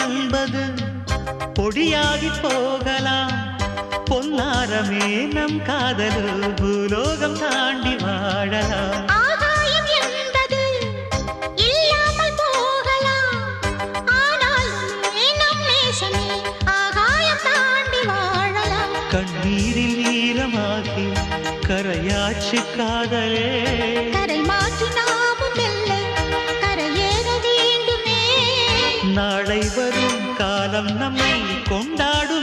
என்பது பொடியாகி போகலாம். பொன்னாரமே நம் காதல் பூலோகம் தாண்டி வாழலாம். ஆகாயம் என்பது இல்லாமல் போகலாம். ஆனால் நம் நேசமே ஆகாயம் தாண்டி வாழலாம். கண்ணீரில் ஈரமாகி கரையாச்சு காதலே. கரை மாற்றி நாமும் மெல்ல கரையேற வேண்டுமே. நாளை வரும் காலம் நம்மை கொண்டாடும்.